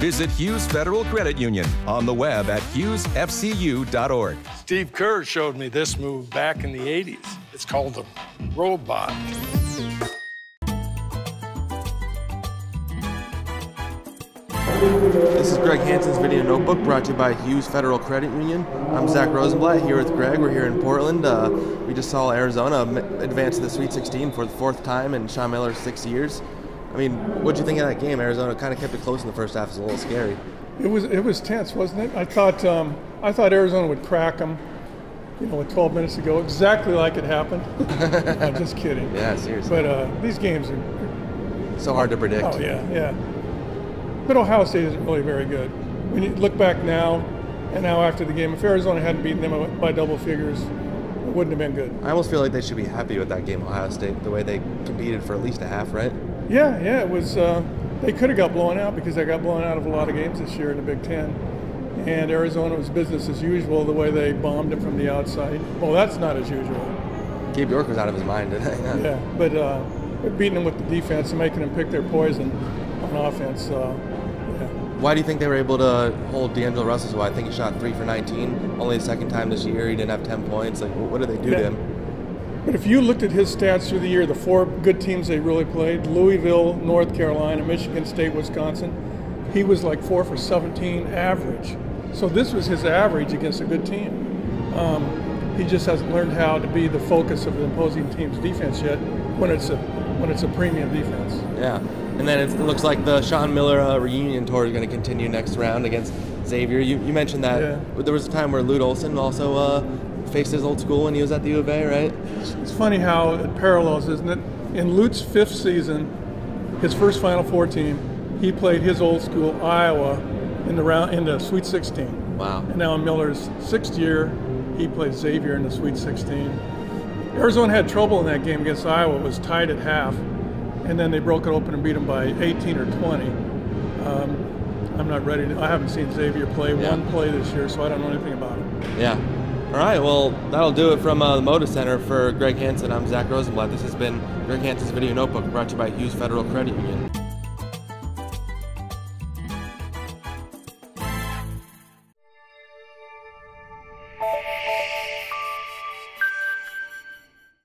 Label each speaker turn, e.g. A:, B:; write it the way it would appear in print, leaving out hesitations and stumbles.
A: Visit Hughes Federal Credit Union on the web at hughesfcu.org.
B: Steve Kerr showed me this move back in the 80s. It's called the robot.
C: This is Greg Hansen's Video Notebook, brought to you by Hughes Federal Credit Union. I'm Zack Rosenblatt here with Greg. We're here in Portland. We just saw Arizona advance to the Sweet 16 for the fourth time in Sean Miller's 6 years. I mean, what'd you think of that game? Arizona kind of kept it close in the first half. It was a little scary.
D: It was tense, wasn't it? I thought Arizona would crack them, with 12 minutes to go, exactly like it happened. I'm just kidding.
C: Yeah, seriously.
D: But these games are
C: so hard to predict.
D: Oh yeah. But Ohio State isn't really very good. When you look back now, and now after the game, if Arizona hadn't beaten them by double figures, it wouldn't have been good.
C: I almost feel like they should be happy with that game, Ohio State, the way they competed for at least a half, right?
D: Yeah, it was. They could have got blown out because they got blown out of a lot of games this year in the Big Ten. And Arizona was business as usual, the way they bombed them from the outside. Well, that's not as usual.
C: Gabe York was out of his mind today.
D: Yeah, but beating them with the defense and making them pick their poison on offense.
C: Why do you think they were able to hold D'Angelo Russell? I think he shot 3 for 19, only the second time this year. He didn't have 10 points. Like, what did they do to him?
D: But if you looked at his stats through the year, the 4 good teams they really played, Louisville, North Carolina, Michigan State, Wisconsin, he was like 4 for 17 average. So this was his average against a good team. He just hasn't learned how to be the focus of the opposing team's defense yet when it's a premium defense.
C: Yeah. And then it looks like the Sean Miller reunion tour is going to continue next round against Xavier. You mentioned that there was a time where Lute Olson also faced his old school when he was at the U of A, right?
D: It's funny how it parallels, isn't it? In Lute's 5th season, his first Final Four team, he played his old school Iowa in the Sweet 16.
C: Wow.
D: And now in Miller's 6th year, he played Xavier in the Sweet 16. Arizona had trouble in that game against Iowa. It was tied at half. And then they broke it open and beat them by 18 or 20. I'm not ready I haven't seen Xavier play one play this year, so I don't know anything about it.
C: Yeah. All right, well, that'll do it from the Moda Center. For Greg Hansen, I'm Zack Rosenblatt. This has been Greg Hansen's Video Notebook, brought to you by Hughes Federal Credit Union.